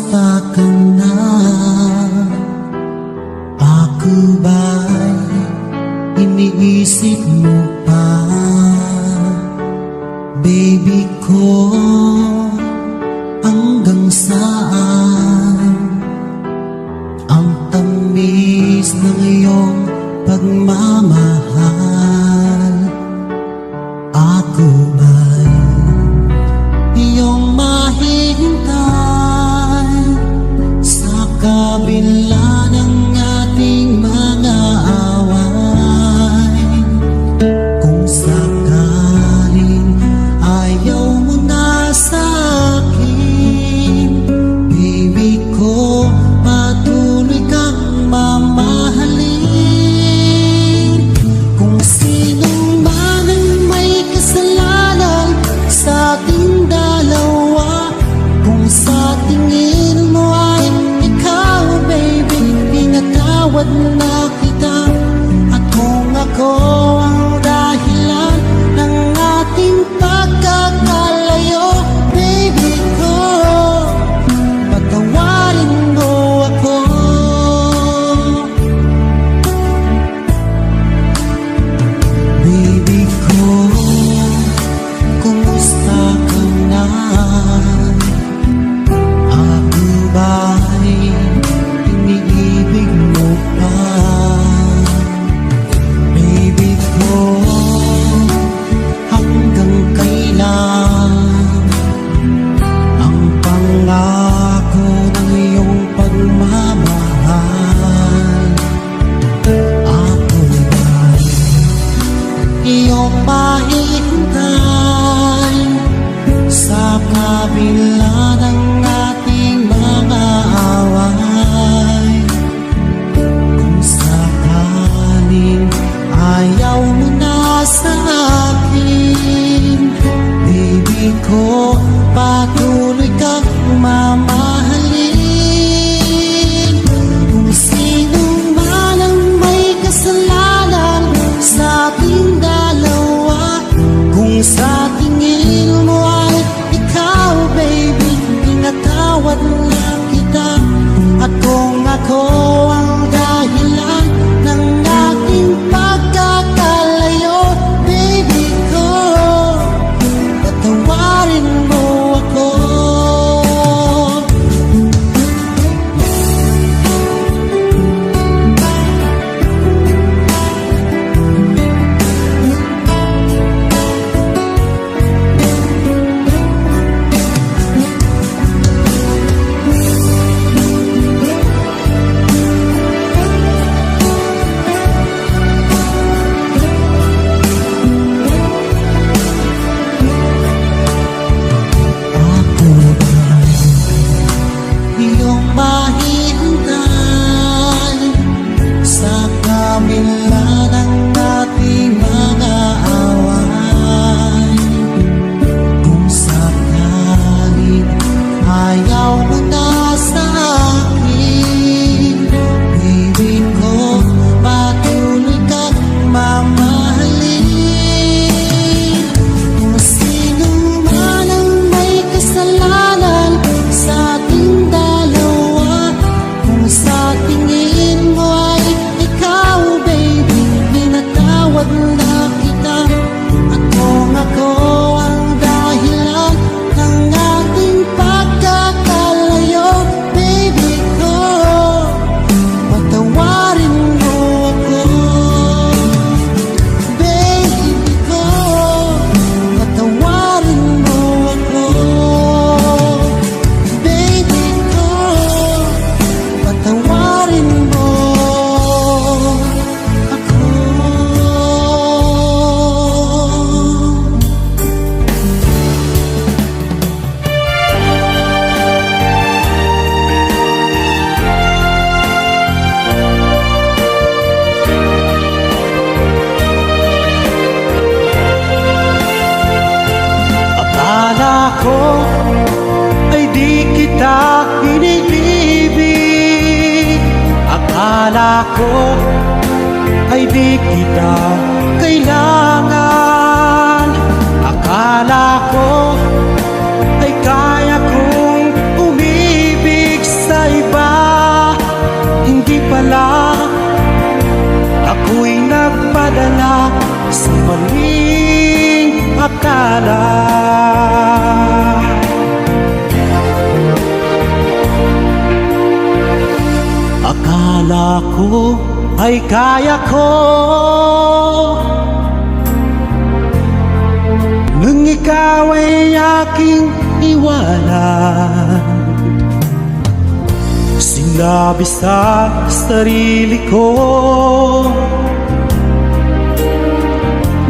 Kumusta ka na? Ako ba'y iniisip mo pa? Baby ko, hanggang saan ang tamis ng iyong pagmamahal? Ako ba'y iyong mahihintay sa kabila ng ating mga away? Kung sakaling ayaw mo na sa akin, baby ko, patuloy kang mamahalin. Kung sino man ang may kasalanan sa ating dalawa, kung sa tingin mo ay ikaw, baby, pinatawad na kita. At kung ako ang dahilan ng ating pagkakalayo, baby ko, patawarin mo ako. Baby ko, kumusta ka na? Ako ba'y iniibig mo pa? Baby ko, hanggang kailan ang pangako ng iyong pagmamahal? Ako ba'y iyong mahihintay sa kabila ng ating mga away? Kung sakaling ayaw mo na sa akin, baby ko, patuloy kang mamahalin. Kung sino man ang may kasalanan sa ating dalawa, kung sa tingin mo ay ikaw, baby, pinatawad na kita. At kung ako ang dahilan ng ating pagkakalayo, baby ko, patawarin mo ako. Ako ba'y iyong mahihintay sa kabila ng ating mga away? Kung sakaling ayaw mo na sa akin, baby ko, patuloy kang mamahalin. Kung sino man ang may kasalanan sa ating dalawa, kung sa tingin mo ay ikaw, baby, pinatawad na kita. At kung ako ang dahilan ng ating pagkakalayo, baby ko, patawarin mo ako. Baby ko, patawarin mo ako. Baby ko, patawarin mo ako. Akala ko ay di kita inibig. Akala ko ay di kita kailangan. Akala ko ay kaya kong umibig Akala ko ay kaya ko, nung ikaw ay aking iwanan. Sinabi sa sarili ko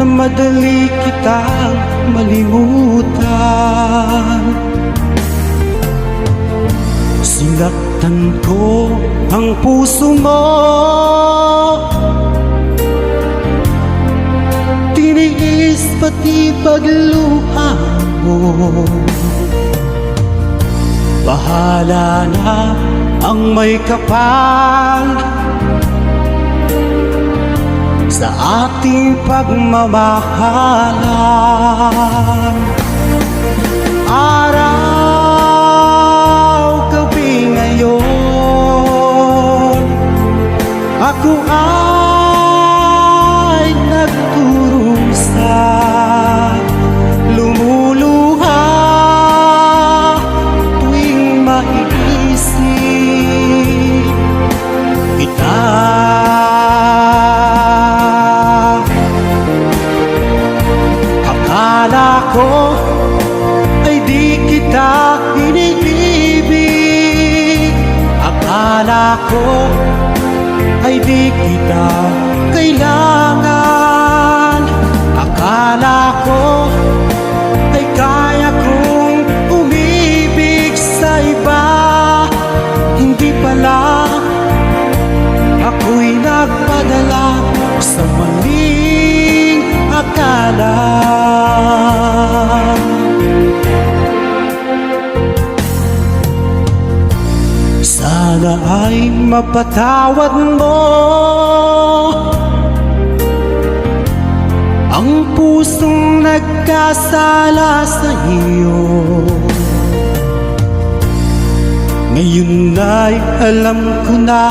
na madali kitang malimutan. Sinaktan ko ang puso mo, tiniis pati pagluha mo. Bahala na ang may kapal sa ating pagmamahalan. Araw, gabi ngayon, ako ay nagdurusa, lumuluha tuwing maiisip kita. Akala ko ay di kita iniibig, akala ko ay di kita kailangan, akala ko ay kaya kong umibig sa iba. Hindi pala, ako'y nagpadala sa maling akala. Sana ay mapatawad mo ang pusong nagkasala sa iyo. Ngayon ay alam ko na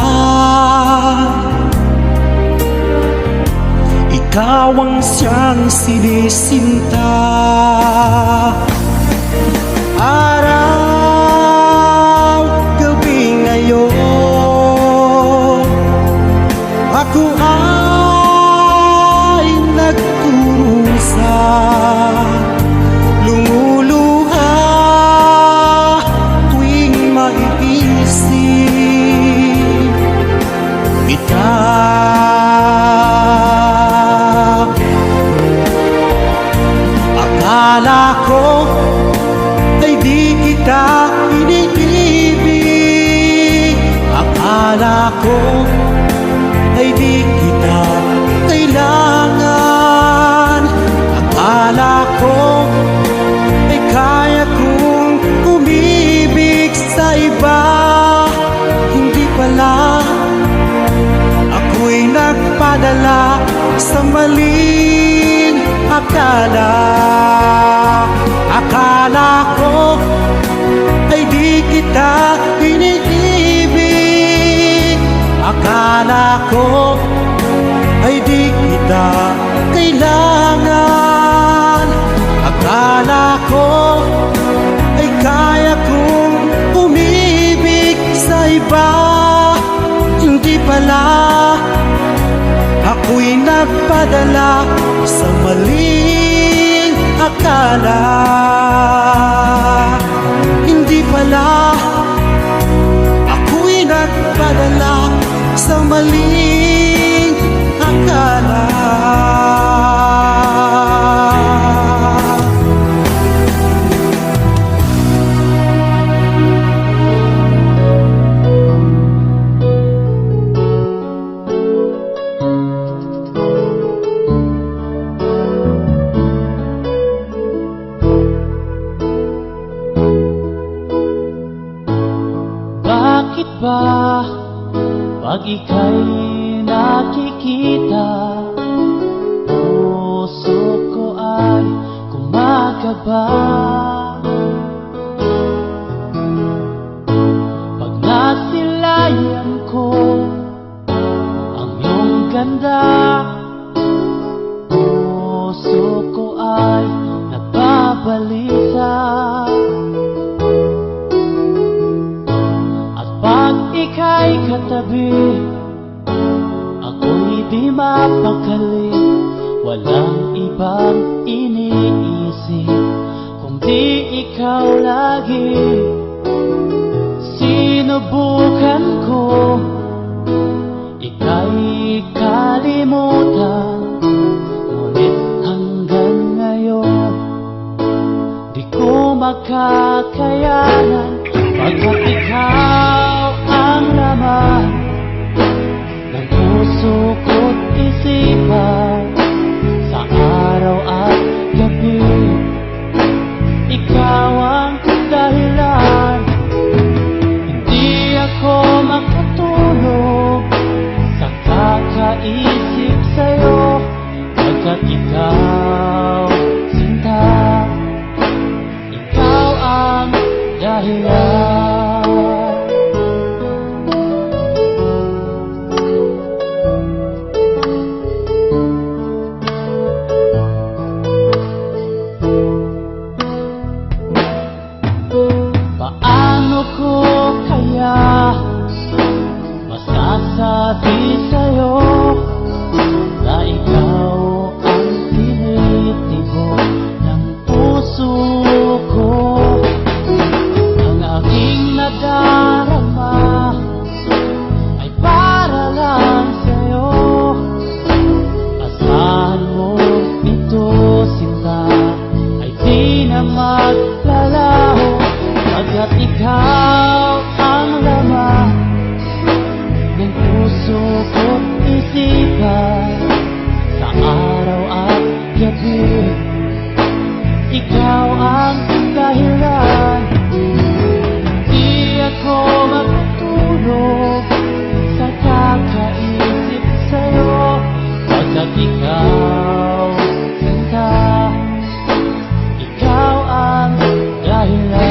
ikaw ang siyang sinisinta. Araw, gabi ngayon, ako ay nagdurusa, lumuluha tuwing maiisip kita. Akala ko ay di kita iniibig, akala ko ay di kita kailangan, akala ko ay kaya kong umibig sa iba. Hindi pala, ako'y nagpadala sa maling akala. Akala ko ay di kita iniibig, akala ko ay di kita kailangan, akala ko ay kaya kong umibig sa iba. Hindi pala, ako'y nagpadala sa maling akala. Hindi pala, ako'y nagpadala sa maling akala. Bakit ba pag ika'y nakikita, puso ko ay kumakaba? Pag nasilayan ko ang iyong ganda, puso ko ay nagbabalisa. Pag ika'y katabi, di mapakali, walang ibang iniisip kundi ikaw lagi. Sinubukan ko ika'y kalimutan, ngunit hanggang ngayon di ko makakayanan, pagkat ikaw ang laman ng puso ko't isipan sa araw at gabi. Ikaw ang dahilan, hindi ako makatulog sa kakaisip sa'yo, pagkat ikaw, sinta, ikaw ang dahilan. Paano ko kaya masasabi sa'yo na ikaw ang tinitibok ng puso ko? Ang aking nadarama ay para lang sa'yo. Asahan mo ito, sinta, ay di na maglalaho, pagkat ikaw ang laman ng puso ko't isipan sa araw at gabi. Ikaw ang dahilan, di ako makatulog sa kakaisip sa'yo, pagkat ikaw, sinta, ikaw ang dahilan.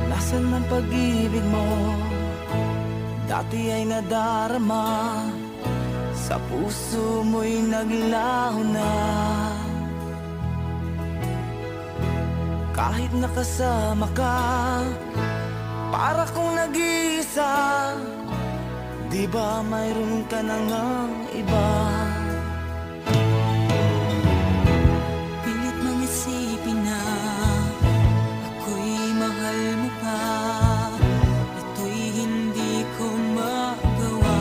Nasaan ang pag-ibig mo? Dati ay nadarama, sa puso mo'y naglaho na. Kahit nakasama ka, para kong nag-iisa. Di ba mayroon ka na ngang iba? Pilit mang isipin na ako'y mahal mo pa. Ito'y hindi ko magawa.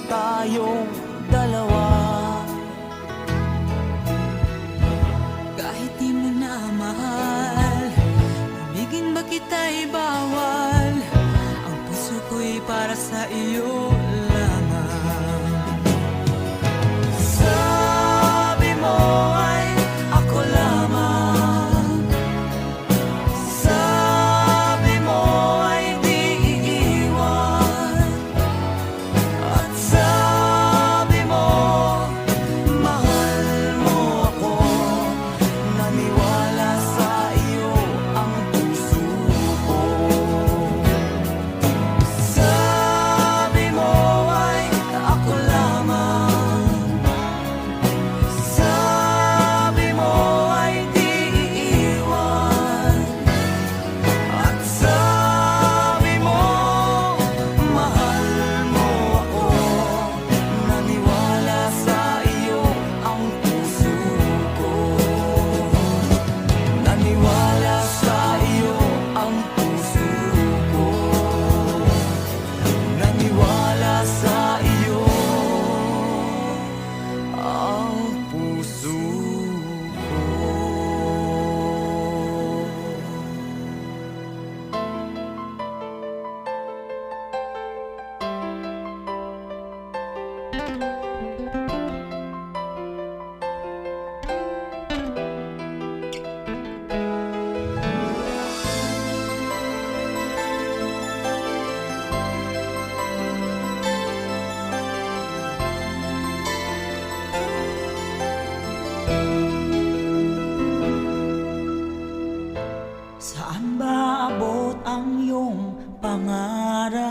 tayong dalawa. Kahit di mo na mahal, ibigin ba kita'y bawal? Ang puso ko'y para sa iyo lamang. Sabi mo ay ako lamang. Sabi mo ay di iiwan. At sabi mo, mahal mo ako. Naniwala sa iyo ang puso ko. Sabi mo ay ako lamang. Sabi mo ay di iiwan. At sabi mo, mahal mo ako. Naniwala sa iyo ang puso ko. Naniwala sa iyo ang puso ko. Naniwala sa iyo ang puso ko. Saan ba abot ang iyong pangarap?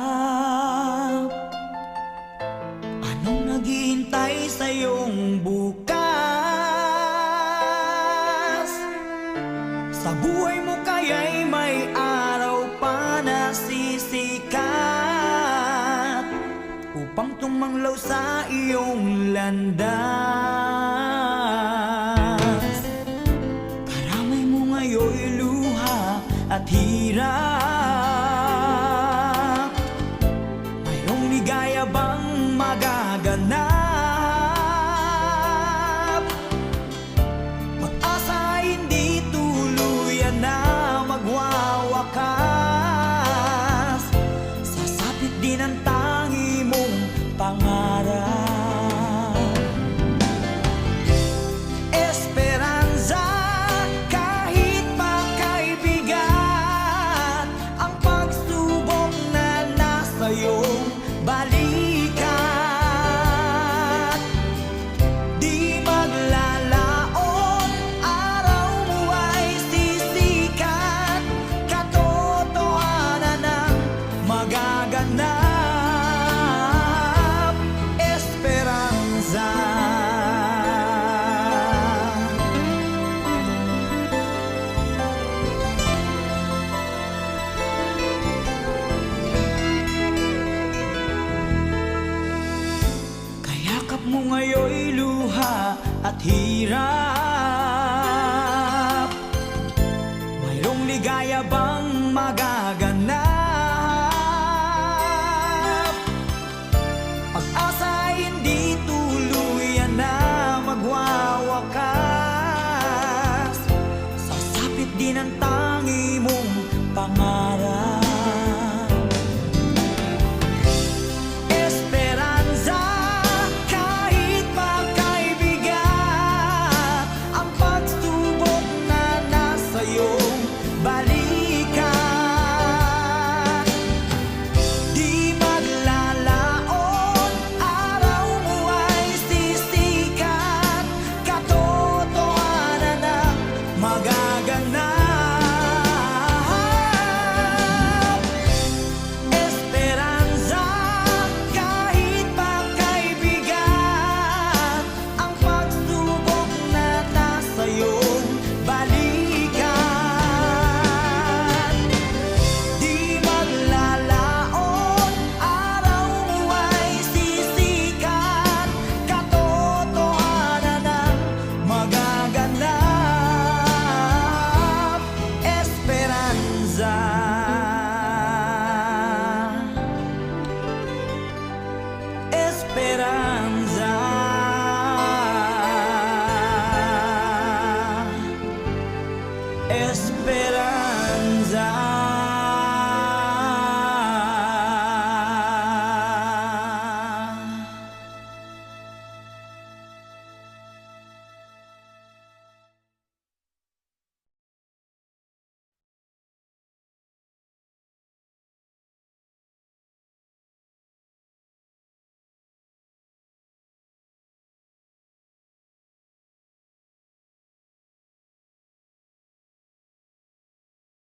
Anong naghihintay sa iyong bukas? Sa buhay mo kaya'y may araw pa na sisikat upang tumanglaw sa iyong landas. Karamay mo ngayon'y luha at hirap. Mayroong ligaya bang magaganap? Pag-asa ay hindi tuluyan na magwawakas. Sasapit din ang tangi mong pangarap. Esperanza, kahit pa kaibigan, ang pagsubok na nasa iyong balikat. Di maglalaon, araw mo ay sisikat. Katotohanan ang magaganap. Esperanza. Kayakap mo ngayon'y luha at hirap.